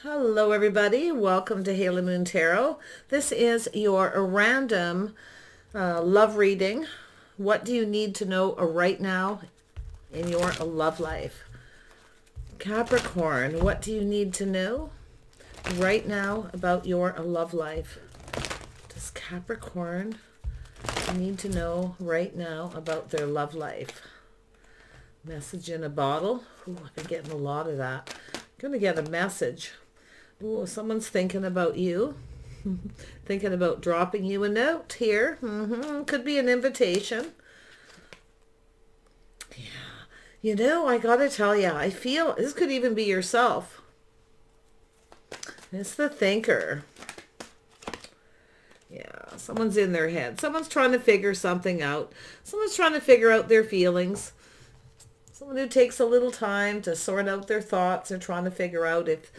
Hello everybody, welcome to Haley Moon Tarot. This is your random love reading. What do you need to know right now in your love life? Capricorn, what do you need to know right now about your love life? Does Capricorn need to know right now about their love life? Message in a bottle. Ooh, I've been getting a lot of that. I'm going to get a message. Oh, someone's thinking about you. Thinking about dropping you a note here. Could be an invitation. Yeah. You know, I gotta tell you, I feel this could even be yourself. It's the thinker. Yeah, someone's in their head. Someone's trying to figure something out. Someone's trying to figure out their feelings. Someone who takes a little time to sort out their thoughts and trying to figure out if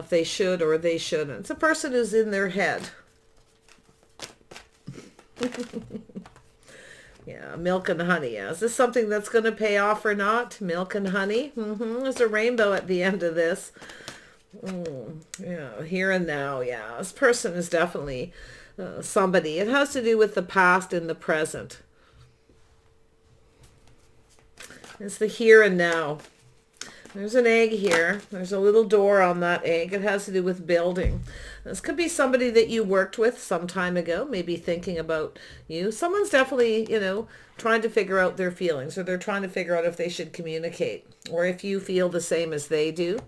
they should or they shouldn't. It's a person who's in their head. Yeah, milk and honey. Yeah. Is this something that's going to pay off or not? Milk and honey. There's a rainbow at the end of this. Yeah, here and now. Yeah, this person is definitely somebody. It has to do with the past and the present. It's the here and now. There's an egg here. There's a little door on that egg. It has to do with building. This could be somebody that you worked with some time ago, maybe thinking about you. Someone's definitely, trying to figure out their feelings, or they're trying to figure out if they should communicate, or if you feel the same as they do.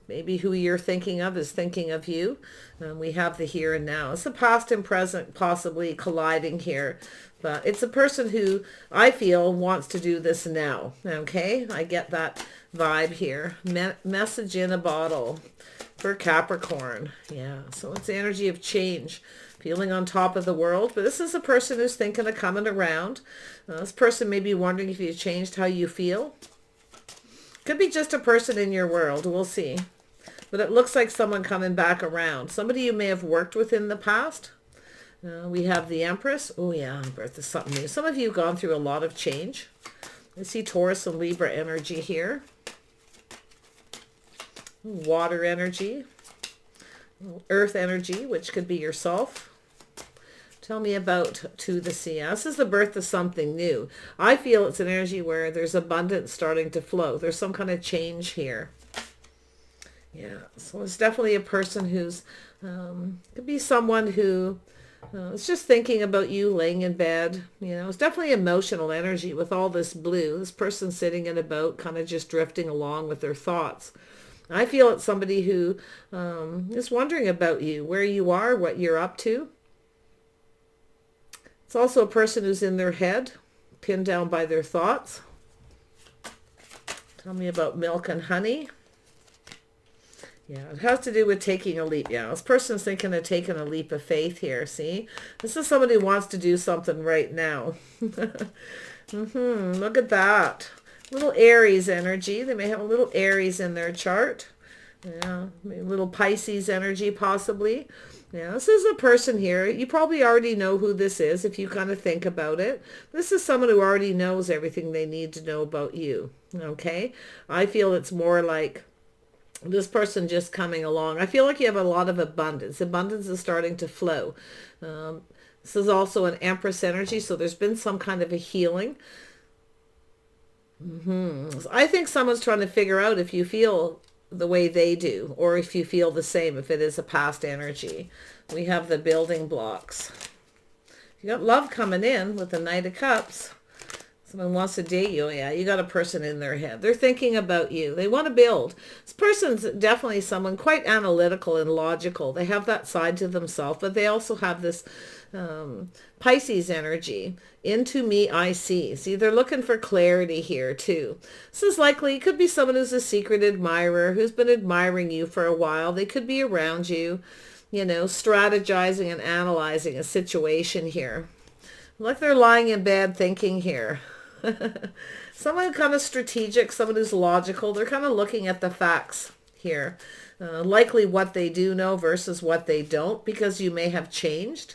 Maybe who you're thinking of is thinking of you. We have the here and now. It's the past and present possibly colliding here. But it's a person who I feel wants to do this now. Okay, I get that vibe here. Message in a bottle for Capricorn. Yeah, so it's the energy of change. Feeling on top of the world. But this is a person who's thinking of coming around. This person may be wondering if you changed how you feel. Could be just a person in your world. We'll see. But it looks like someone coming back around. Somebody you may have worked with in the past. We have the Empress. Oh yeah, birth is something new. Some of you have gone through a lot of change. I see Taurus and Libra energy here. Water energy. Earth energy, which could be yourself. Tell me about to the sea. This is the birth of something new. I feel it's an energy where there's abundance starting to flow. There's some kind of change here. Yeah, so it's definitely a person who's, could be someone who is just thinking about you laying in bed. It's definitely emotional energy with all this blue. This person sitting in a boat, kind of just drifting along with their thoughts. I feel it's somebody who is wondering about you, where you are, what you're up to. It's also a person who's in their head, pinned down by their thoughts. Tell me about milk and honey. Yeah, it has to do with taking a leap. Yeah, this person's thinking of taking a leap of faith here, see? This is somebody who wants to do something right now. Look at that. Little Aries energy. They may have a little Aries in their chart. Yeah, maybe a little Pisces energy possibly. Yeah, this is a person here. You probably already know who this is if you kind of think about it. This is someone who already knows everything they need to know about you. Okay? I feel it's more like this person just coming along. I feel like you have a lot of abundance. Abundance is starting to flow. This is also an Empress energy, so there's been some kind of a healing. I think someone's trying to figure out if you feel the way they do, or if you feel the same, if it is a past energy. We have the building blocks. You got love coming in with the Knight of Cups. Someone wants to date you. Yeah, you got a person in their head. They're thinking about you. They want to build. This person's definitely someone quite analytical and logical. They have that side to themselves, but they also have this Pisces energy. Into me, I see. See, they're looking for clarity here too. This is likely, it could be someone who's a secret admirer, who's been admiring you for a while. They could be around you, strategizing and analyzing a situation here. Like they're lying in bed thinking here. Someone kind of strategic, someone who's logical. They're kind of looking at the facts here. Likely what they do know versus what they don't, because you may have changed.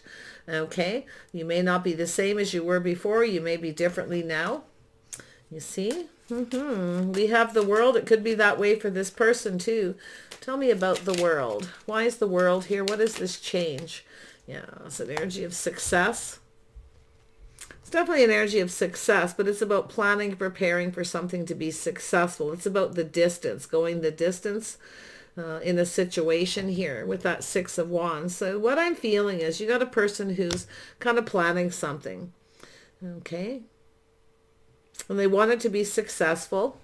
Okay, you may not be the same as you were before. You may be differently now. You see? We have the World. It could be that way for this person too. Tell me about the world. Why is the world here? What is this change? Yeah, it's an energy of success. It's definitely an energy of success, but it's about planning, preparing for something to be successful. It's about the distance, going the distance in a situation here with that Six of Wands. So what I'm feeling is you got a person who's kind of planning something. Okay. And they want it to be successful.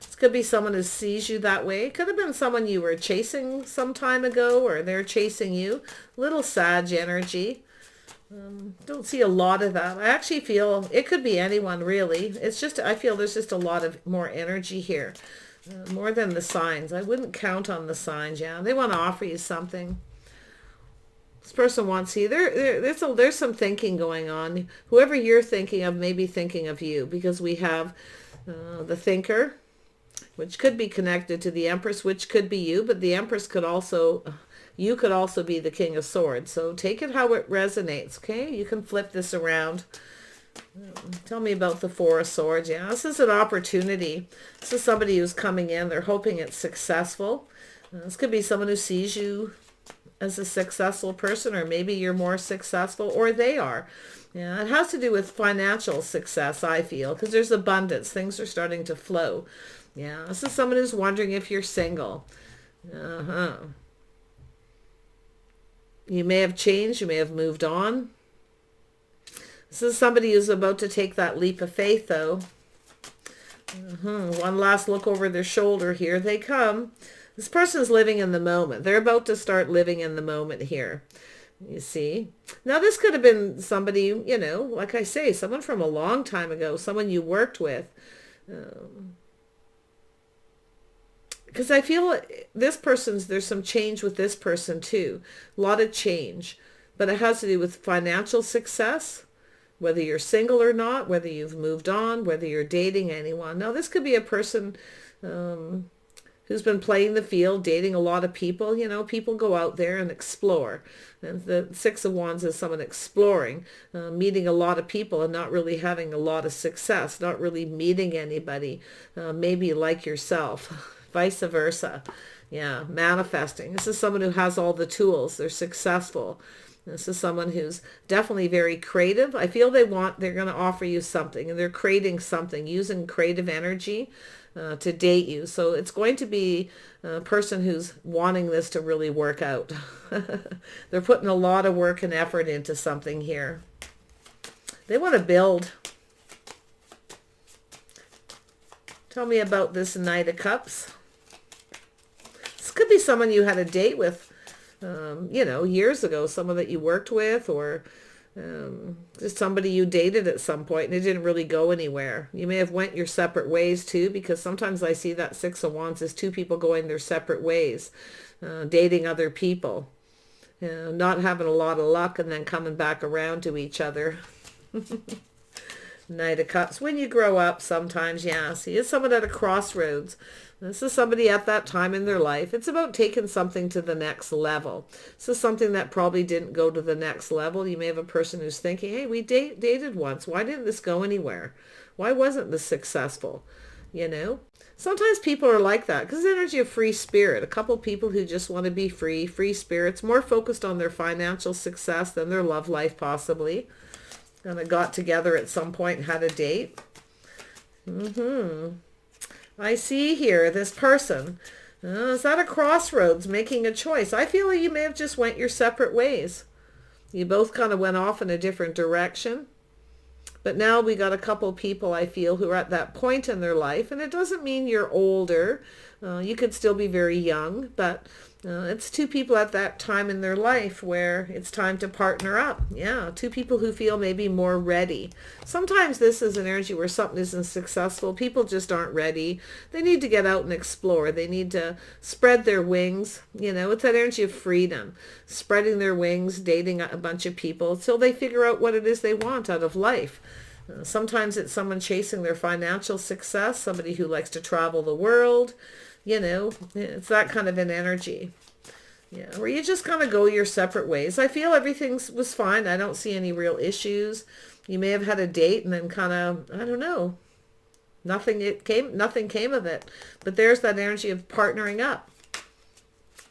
This could be someone who sees you that way. It could have been someone you were chasing some time ago, or they're chasing you. Little Sag energy. Don't see a lot of that. I actually feel it could be anyone, really. It's just, I feel there's just a lot of more energy here. More than the signs. I wouldn't count on the signs. Yeah, they want to offer you something. This person wants you. There's some thinking going on. Whoever you're thinking of may be thinking of you, because we have the Thinker, which could be connected to the Empress, which could be you, but the Empress could also, you could also be the King of Swords. So take it how it resonates, okay? You can flip this around. Tell me about the Four of Swords. Yeah, this is an opportunity. This is somebody who's coming in. They're hoping it's successful. This could be someone who sees you as a successful person, or maybe you're more successful, or they are. Yeah, it has to do with financial success, I feel, because there's abundance. Things are starting to flow. Yeah, this is someone who's wondering if you're single. You may have changed. You may have moved on. This is somebody who's about to take that leap of faith, though. One last look over their shoulder. Here they come. This person's living in the moment. They're about to start living in the moment here. You see? Now, this could have been somebody, you know, like I say, someone from a long time ago, someone you worked with. Because I feel this person's, there's some change with this person too. A lot of change. But it has to do with financial success. Whether you're single or not, whether you've moved on, whether you're dating anyone. Now, this could be a person who's been playing the field, dating a lot of people. You know, people go out there and explore. And the Six of Wands is someone exploring, meeting a lot of people and not really having a lot of success, not really meeting anybody, maybe like yourself, vice versa. Yeah, manifesting. This is someone who has all the tools. They're successful. This is someone who's definitely very creative. I feel they're going to offer you something, and they're creating something, using creative energy to date you. So it's going to be a person who's wanting this to really work out. They're putting a lot of work and effort into something here. They want to build. Tell me about this Knight of Cups. This could be someone you had a date with, you know, years ago, someone that you worked with, or just somebody you dated at some point and it didn't really go anywhere. You may have went your separate ways too, because sometimes I see that Six of Wands as two people going their separate ways, dating other people, not having a lot of luck and then coming back around to each other. Knight of Cups. When you grow up sometimes, yeah, see, it's someone at a crossroads. This is somebody at that time in their life. It's about taking something to the next level. This is something that probably didn't go to the next level. You may have a person who's thinking, hey, we dated once. Why didn't this go anywhere? Why wasn't this successful? You know? Sometimes people are like that because the energy of free spirit. A couple people who just want to be free spirits, more focused on their financial success than their love life possibly. And they got together at some point and had a date. I see here this person is at a crossroads making a choice. I feel like you may have just went your separate ways. You both kind of went off in a different direction. But now we got a couple people, I feel, who are at that point in their life. And it doesn't mean you're older. You could still be very young. But it's two people at that time in their life where it's time to partner up. Yeah, two people who feel maybe more ready. Sometimes this is an energy where something isn't successful. People just aren't ready. They need to get out and explore. They need to spread their wings. You know, it's that energy of freedom. Spreading their wings, dating a bunch of people until they figure out what it is they want out of life. Sometimes it's someone chasing their financial success, somebody who likes to travel the world. You know, it's that kind of an energy. Yeah, where you just kind of go your separate ways. I feel everything was fine. I don't see any real issues. You may have had a date and then kind of, I don't know, nothing came of it. But there's that energy of partnering up.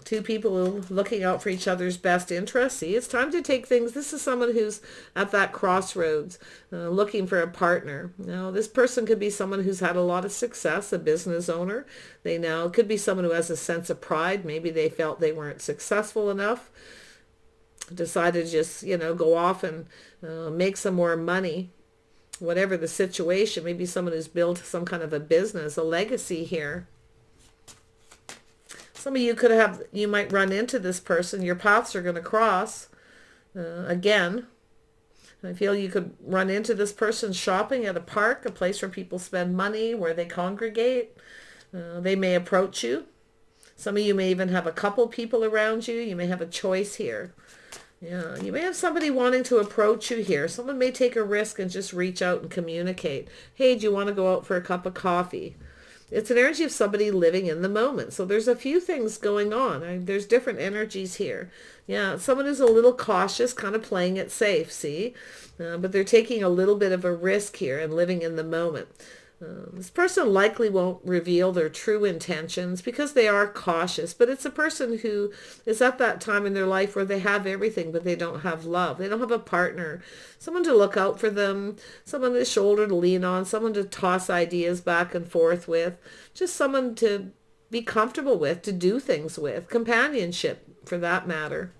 Two people looking out for each other's best interests. See, it's time to take things. This is someone who's at that crossroads, looking for a partner. Now, this person could be someone who's had a lot of success, a business owner. It could be someone who has a sense of pride. Maybe they felt they weren't successful enough, decided to just, go off and make some more money. Whatever the situation, maybe someone who's built some kind of a business, a legacy here. Some of you might run into this person. Your paths are going to cross again. I feel you could run into this person shopping at a park, a place where people spend money, where they congregate. They may approach you. Some of you may even have a couple people around you. You may have a choice here. Yeah, you may have somebody wanting to approach you here. Someone may take a risk and just reach out and communicate. Hey, do you want to go out for a cup of coffee? It's an energy of somebody living in the moment. So there's a few things going on. There's different energies here. Yeah, someone who's a little cautious, kind of playing it safe, see? But they're taking a little bit of a risk here and living in the moment. This person likely won't reveal their true intentions because they are cautious, but it's a person who is at that time in their life where they have everything, but they don't have love. They don't have a partner, someone to look out for them, someone, a shoulder to lean on, someone to toss ideas back and forth with, just someone to be comfortable with, to do things with, companionship for that matter.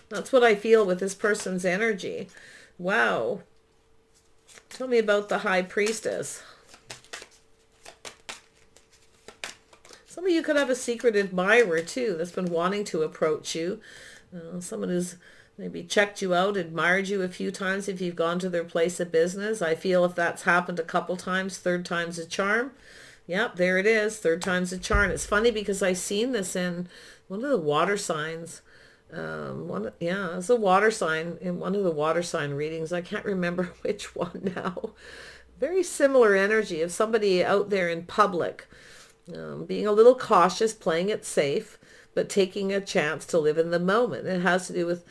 That's what I feel with this person's energy. Wow. Tell me about the High Priestess. Some of you could have a secret admirer too that's been wanting to approach you. Someone who's maybe checked you out, admired you a few times if you've gone to their place of business. I feel if that's happened a couple times, third time's a charm. Yep, there it is. Third time's a charm. It's funny because I've seen this in one of the water signs. It's a water sign in one of the water sign readings. I can't remember which one now. Very similar energy of somebody out there in public, being a little cautious, playing it safe, but taking a chance to live in the moment. It has to do with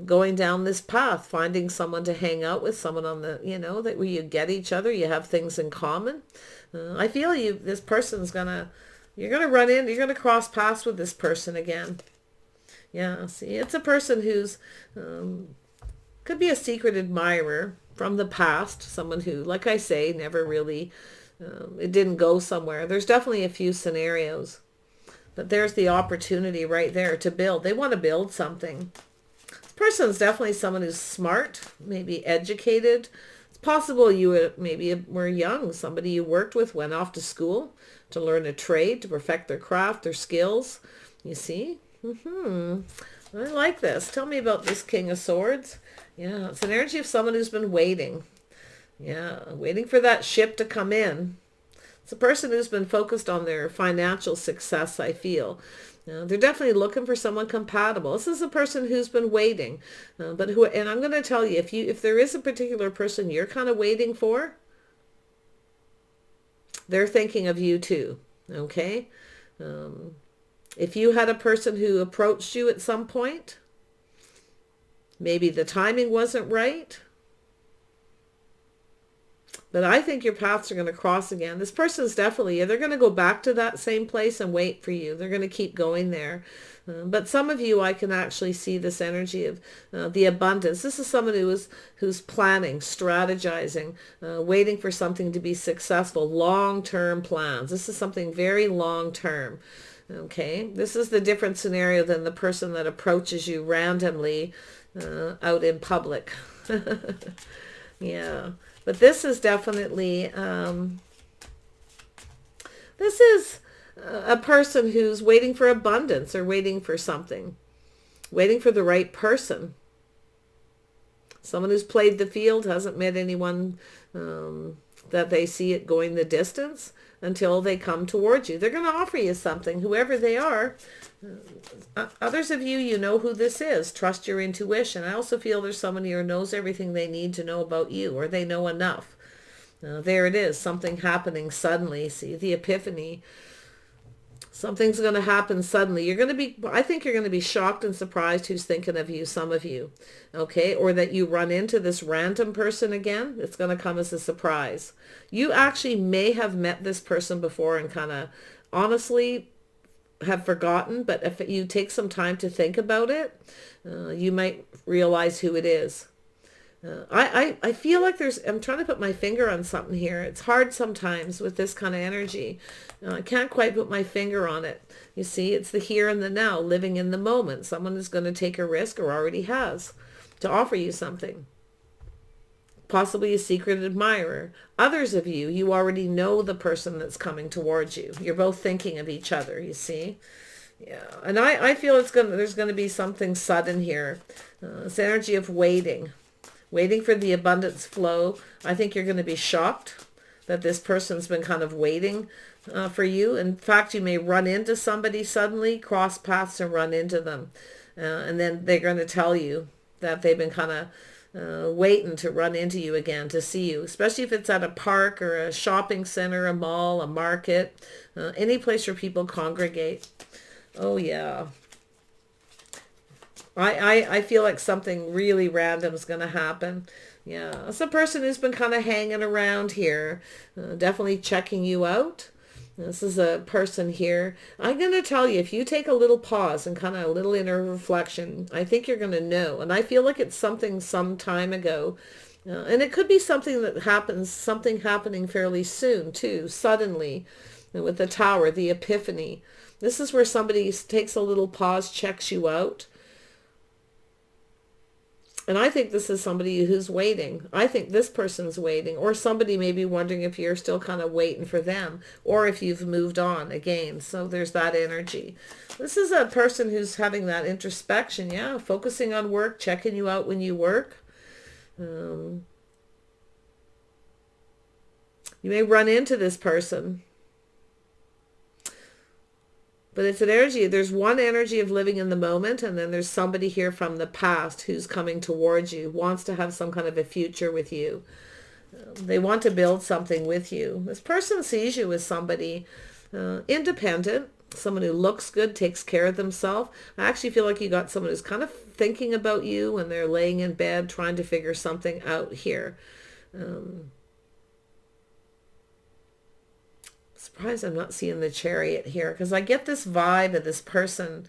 going down this path, finding someone to hang out with, someone on the, that where you get each other, you have things in common. I feel this person's you're going to cross paths with this person again. Yeah, see, it's a person who's, could be a secret admirer from the past, someone who, like I say, never really, it didn't go somewhere. There's definitely a few scenarios, but there's the opportunity right there to build. They want to build something. This person's definitely someone who's smart, maybe educated. It's possible you maybe were young, somebody you worked with went off to school to learn a trade, to perfect their craft, their skills, you see? I like this. Tell me about this King of Swords. Yeah, it's an energy of someone who's been waiting. Yeah, waiting for that ship to come in. It's a person who's been focused on their financial success, I feel. They're definitely looking for someone compatible. This is a person who's been waiting. And I'm going to tell you, if there is a particular person you're kind of waiting for, they're thinking of you too. Okay? If you had a person who approached you at some point, maybe the timing wasn't right, but I think your paths are going to cross again. This person's definitely, they're going to go back to that same place and wait for you. They're going to keep going there. But some of you, I can actually see this energy of the abundance. This is someone who's planning, strategizing, waiting for something to be successful, long-term plans. This is something very long-term. Okay, this is the different scenario than the person that approaches you randomly out in public. Yeah, but this is definitely, this is a person who's waiting for abundance or waiting for something, waiting for the right person. Someone who's played the field, hasn't met anyone that they see it going the distance until they come towards you. They're going to offer you something, whoever they are. Others of you, you know who this is. Trust your intuition. I also feel there's someone here who knows everything they need to know about you, or they know enough. There it is, something happening suddenly. See, the epiphany. Something's going to happen suddenly. I think you're going to be shocked and surprised who's thinking of you, some of you. Okay, or that you run into this random person again. It's going to come as a surprise. You actually may have met this person before and kind of honestly have forgotten, but if you take some time to think about it, you might realize who it is. I feel like I'm trying to put my finger on something here. It's hard sometimes with this kind of energy. I can't quite put my finger on it. You see, it's the here and the now, living in the moment. Someone is going to take a risk, or already has, to offer you something. Possibly a secret admirer. Others of you, you already know the person that's coming towards you. You're both thinking of each other, you see. Yeah, and I feel there's going to be something sudden here. It's energy of waiting for the abundance flow. I think you're going to be shocked that this person's been kind of waiting for you. In fact, you may run into somebody suddenly, cross paths and run into them. And then they're going to tell you that they've been kind of waiting to run into you again, to see you, especially if it's at a park or a shopping center, a mall, a market, any place where people congregate. Oh yeah. I feel like something really random is going to happen. Yeah, it's a person who's been kind of hanging around here, definitely checking you out. This is a person here. I'm going to tell you, if you take a little pause and kind of a little inner reflection, I think you're going to know. And I feel like it's something some time ago. And it could be something that happens, something happening fairly soon too, suddenly, with the Tower, the Epiphany. This is where somebody takes a little pause, checks you out. And I think this is somebody who's waiting. I think this person's waiting, or somebody may be wondering if you're still kind of waiting for them, or if you've moved on again. So there's that energy. This is a person who's having that introspection, yeah, focusing on work, checking you out when you work. You may run into this person. But it's an energy. There's one energy of living in the moment, and then there's somebody here from the past who's coming towards you, wants to have some kind of a future with you. They want to build something with you. This person sees you as somebody independent, someone who looks good, takes care of themselves. I actually feel like you got someone who's kind of thinking about you when they're laying in bed, trying to figure something out here. Surprised I'm not seeing the Chariot here, because I get this vibe of this person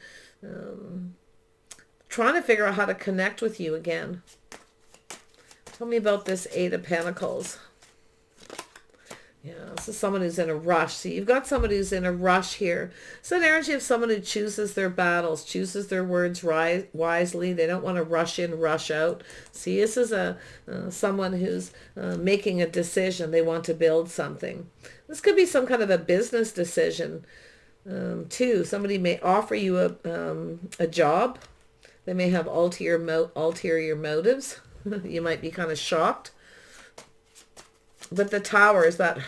trying to figure out how to connect with you again. Tell me about this Eight of Pentacles. Yeah, this is someone who's in a rush. See, you've got somebody who's in a rush here. It's an energy of someone who chooses their battles, chooses their words wisely. They don't want to rush in, rush out. See, this is someone who's making a decision. They want to build something. This could be some kind of a business decision, too. Somebody may offer you a job. They may have ulterior motives. You might be kind of shocked. But the Tower is that,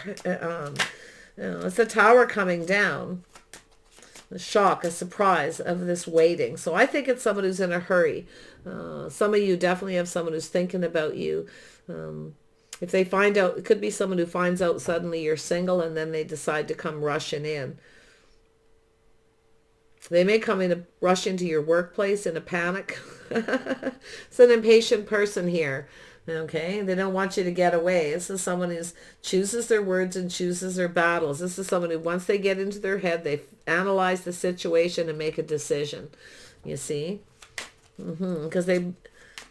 it's the Tower coming down. The shock, a surprise of this waiting. So I think it's someone who's in a hurry. Some of you definitely have someone who's thinking about you. If they find out, it could be someone who finds out suddenly you're single, and then they decide to come rushing in. They may come in, rush into your workplace in a panic. It's an impatient person here. Okay, they don't want you to get away. This is someone who chooses their words and chooses their battles. This is someone who, once they get into their head, they analyze the situation and make a decision. You see? Because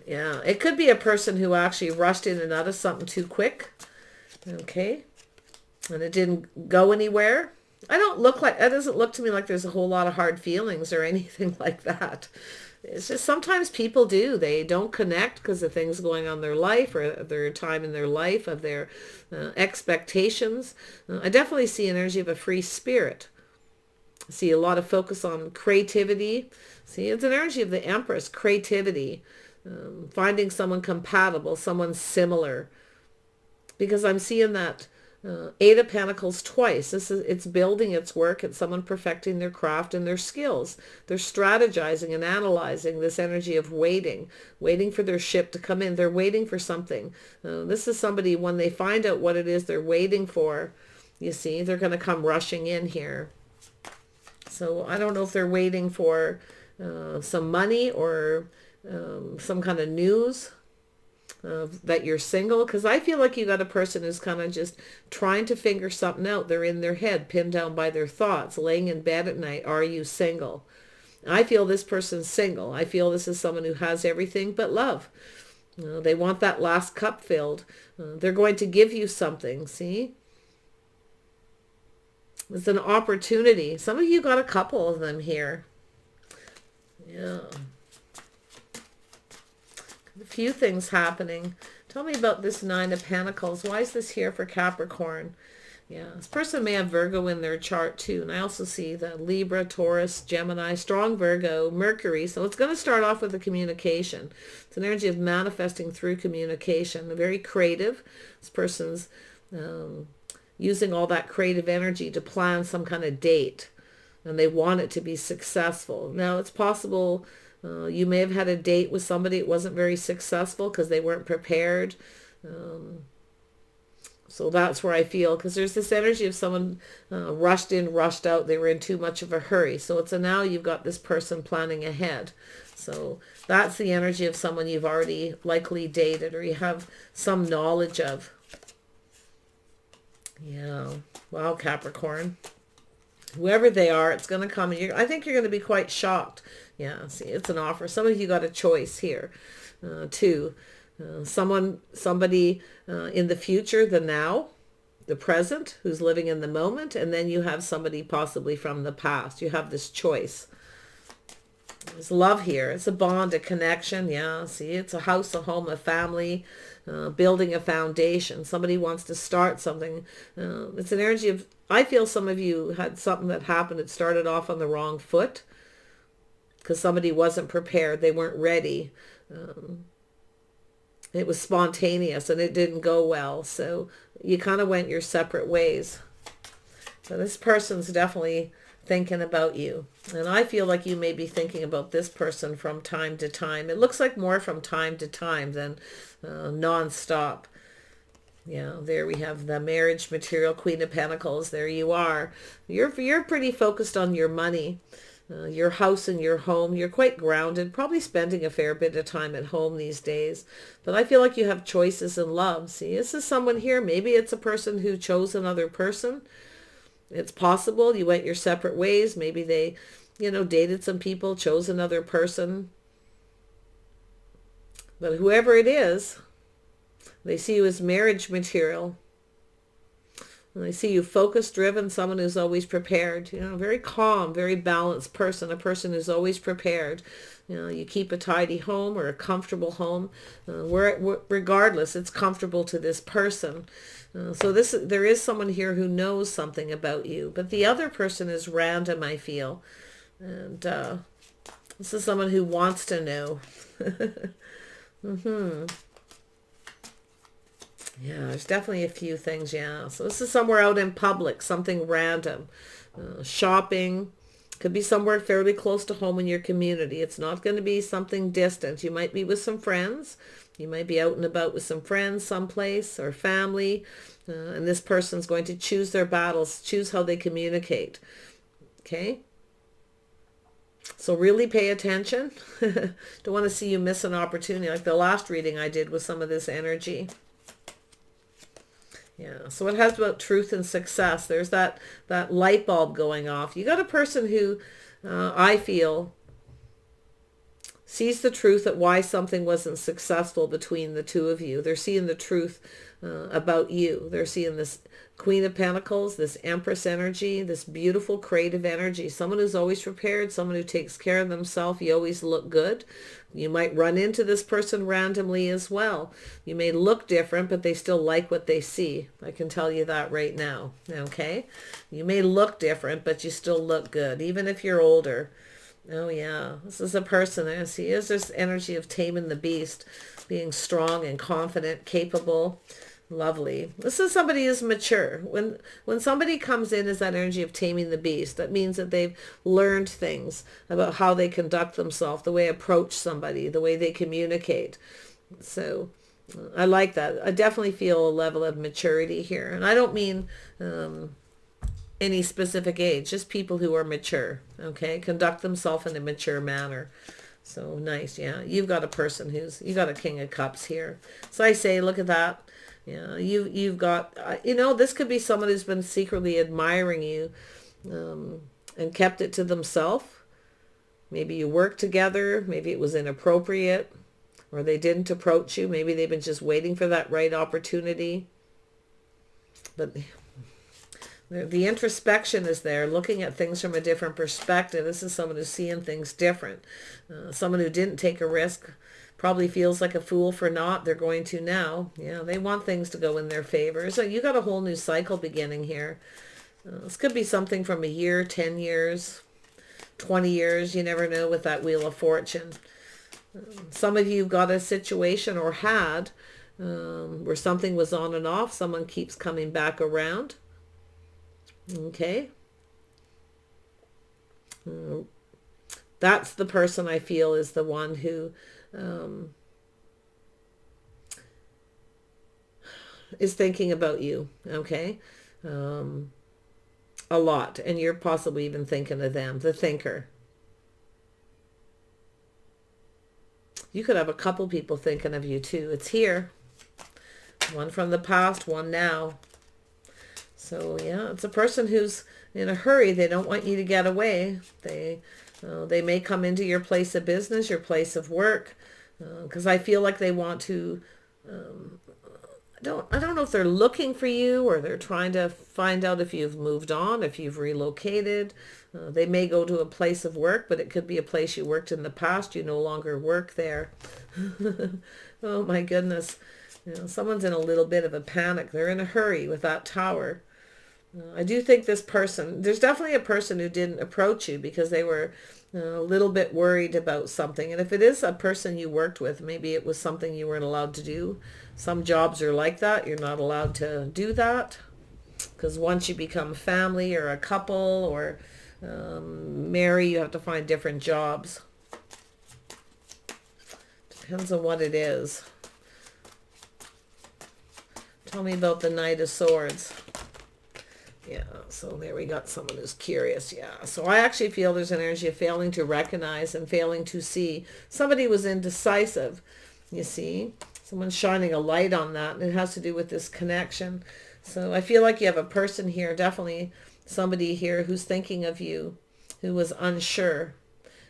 yeah, it could be a person who actually rushed in and out of something too quick. Okay, and it didn't go anywhere. It doesn't look to me like there's a whole lot of hard feelings or anything like that. It's just sometimes people do. They don't connect because of things going on in their life, or their time in their life, of their expectations. I definitely see an energy of a free spirit. I see a lot of focus on creativity. See, it's an energy of the Empress, creativity, finding someone compatible, someone similar. Because I'm seeing that Eight of Pentacles twice. It's building its work. It's someone perfecting their craft and their skills. They're strategizing and analyzing, this energy of waiting for their ship to come in. They're waiting for something. This is somebody, when they find out what it is they're waiting for, you see, they're going to come rushing in here. So I don't know if they're waiting for some money or some kind of news. that you're single, because I feel like you got a person who's kind of just trying to figure something out. They're in their head, pinned down by their thoughts, laying in bed at night. Are you single? I feel this person's single. I feel this is someone who has everything but love. They want that last cup filled. They're going to give you something, see? It's an opportunity. Some of you got a couple of them here. Yeah. A few things happening. Tell me about this Nine of Pentacles. Why is this here for Capricorn? Yeah, this person may have Virgo in their chart too. And I also see the Libra, Taurus, Gemini, strong Virgo, Mercury. So it's going to start off with the communication. It's an energy of manifesting through communication. Very creative. This person's using all that creative energy to plan some kind of date. And they want it to be successful. Now, it's possible you may have had a date with somebody. It wasn't very successful because they weren't prepared. So that's where I feel, because there's this energy of someone rushed in, rushed out. They were in too much of a hurry. So it's a now you've got this person planning ahead. So that's the energy of someone you've already likely dated or you have some knowledge of. Yeah. Wow, Capricorn. Whoever they are, it's going to come. And I think you're going to be quite shocked. Yeah, see, it's an offer. Some of you got a choice here, too. Somebody in the future, the now, the present, who's living in the moment, and then you have somebody possibly from the past. You have this choice. There's love here. It's a bond, a connection. Yeah, see, it's a house, a home, a family, building a foundation. Somebody wants to start something. It's an energy of, I feel some of you had something that happened. It started off on the wrong foot because somebody wasn't prepared. They weren't ready. It was spontaneous and it didn't go well. So you kind of went your separate ways. So this person's definitely thinking about you. And I feel like you may be thinking about this person from time to time. It looks like more from time to time than non-stop. Yeah, there we have the marriage material, Queen of Pentacles. There you are. You're pretty focused on your money, your house and your home. You're quite grounded, probably spending a fair bit of time at home these days. But I feel like you have choices in love. See, this is someone here. Maybe it's a person who chose another person. It's possible you went your separate ways. Maybe they, dated some people, chose another person. But whoever it is, they see you as marriage material. And they see you focused, driven, someone who's always prepared. Very calm, very balanced person, a person who's always prepared. You keep a tidy home or a comfortable home. Regardless, it's comfortable to this person. So there is someone here who knows something about you, but the other person is random, I feel. And this is someone who wants to know. Yeah, there's definitely a few things, yeah. So this is somewhere out in public, something random. Shopping. Could be somewhere fairly close to home in your community. It's not going to be something distant. You might be with some friends. You might be out and about with some friends someplace or family. And this person's going to choose their battles, choose how they communicate. Okay? So really pay attention. Don't want to see you miss an opportunity like the last reading I did with some of this energy. Yeah, so it has about truth and success. There's that light bulb going off. You got a person who I feel sees the truth at why something wasn't successful between the two of you. They're seeing the truth about you. They're seeing this Queen of Pentacles, this Empress energy, this beautiful creative energy. Someone who's always prepared, someone who takes care of themselves. You always look good. You might run into this person randomly as well. You may look different, but they still like what they see. I can tell you that right now. Okay? You may look different, but you still look good, even if you're older. Oh yeah, this is a person. I see is this energy of taming the beast, being strong and confident, capable. Lovely. This is somebody who's mature. When somebody comes in as that energy of taming the beast, that means that they've learned things about how they conduct themselves, the way they approach somebody, the way they communicate. So I like that. I definitely feel a level of maturity here. And I don't mean any specific age, just people who are mature, okay? Conduct themselves in a mature manner. So nice. Yeah, you've got a person you got a King of Cups here. So I say, look at that. Yeah, you've got, this could be someone who's been secretly admiring you, and kept it to themselves. Maybe you worked together. Maybe it was inappropriate, or they didn't approach you. Maybe they've been just waiting for that right opportunity. But the introspection is there, looking at things from a different perspective. This is someone who's seeing things different. Someone who didn't take a risk probably feels like a fool for not. They're going to now. Yeah, they want things to go in their favor. So you got a whole new cycle beginning here. This could be something from a year, 10 years, 20 years. You never know with that Wheel of Fortune. Some of you got a situation or had where something was on and off. Someone keeps coming back around. Okay. That's the person I feel is the one who is thinking about you. Okay. A lot. And you're possibly even thinking of them, the thinker. You could have a couple people thinking of you too. It's here. One from the past, one now. So yeah, it's a person who's in a hurry. They don't want you to get away. They may come into your place of business, your place of work, because I feel like they want to. I don't know if they're looking for you or they're trying to find out if you've moved on, if you've relocated. They may go to a place of work, but it could be a place you worked in the past. You no longer work there. Oh my goodness. Someone's in a little bit of a panic. They're in a hurry with that Tower. I do think this person, there's definitely a person who didn't approach you because they were a little bit worried about something. And if it is a person you worked with, maybe it was something you weren't allowed to do. Some jobs are like that. You're not allowed to do that because once you become family or a couple or marry, you have to find different jobs. Depends on what it is. Tell me about the Knight of Swords. Yeah, so there we got someone who's curious. Yeah, so I actually feel there's an energy of failing to recognize and failing to see. Somebody was indecisive, you see. Someone's shining a light on that, and it has to do with this connection. So I feel like you have a person here, definitely somebody here who's thinking of you, who was unsure.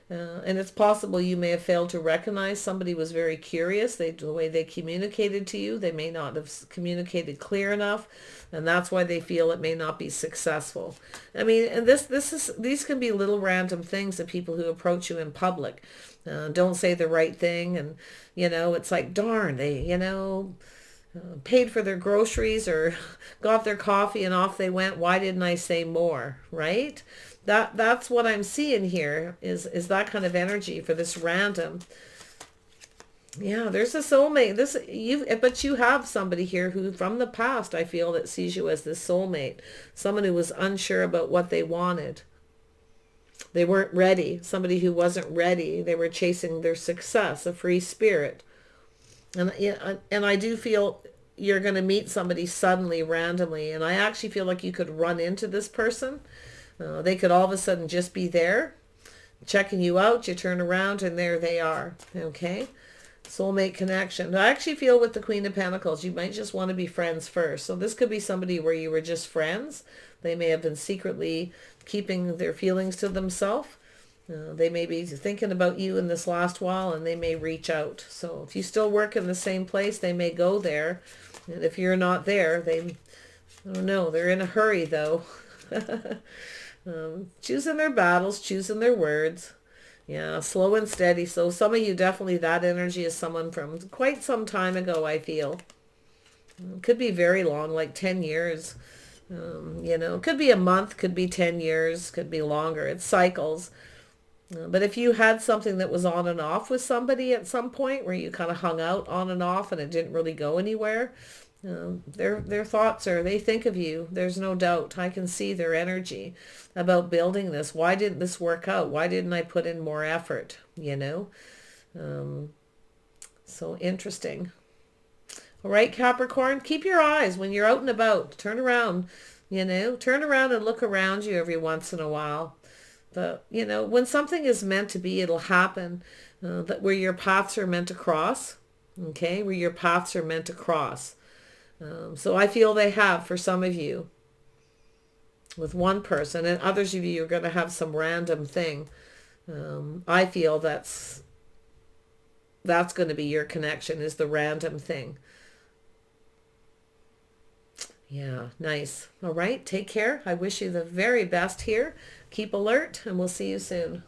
And it's possible you may have failed to recognize somebody was very curious. The way they communicated to you, they may not have communicated clear enough, and that's why they feel it may not be successful. I mean, and these can be little random things of people who approach you in public. Don't say the right thing, and it's like, darn, they paid for their groceries or got their coffee and off they went. Why didn't I say more? Right? That's what I'm seeing here is that kind of energy for this random. Yeah, there's a soulmate. But you have somebody here who from the past I feel that sees you as this soulmate. Someone who was unsure about what they wanted. They weren't ready. Somebody who wasn't ready. They were chasing their success, a free spirit. And I do feel you're going to meet somebody suddenly, randomly. And I actually feel like you could run into this person. They could all of a sudden just be there, checking you out. You turn around and there they are. Okay. Soulmate connection. I actually feel with the Queen of Pentacles, you might just want to be friends first. So this could be somebody where you were just friends. They may have been secretly keeping their feelings to themselves. They may be thinking about you in this last while and they may reach out. So if you still work in the same place, they may go there. And if you're not there, I don't know, they're in a hurry though. Choosing their battles, choosing their words. Yeah, slow and steady. So some of you definitely, that energy is someone from quite some time ago, I feel. It could be very long, like 10 years. It could be a month, could be 10 years, could be longer. It cycles. But if you had something that was on and off with somebody at some point where you kind of hung out on and off and it didn't really go anywhere, their thoughts are, they think of you. There's no doubt. I can see their energy about building this. Why didn't this work out? Why didn't I put in more effort? So interesting. All right, Capricorn, keep your eyes when you're out and about. Turn around, turn around and look around you every once in a while. When something is meant to be, it'll happen. That where your paths are meant to cross. Okay, where your paths are meant to cross. So I feel they have for some of you with one person, and others of you are going to have some random thing. I feel that's going to be your connection, is the random thing. Yeah, nice. All right, take care. I wish you the very best here. Keep alert, and we'll see you soon.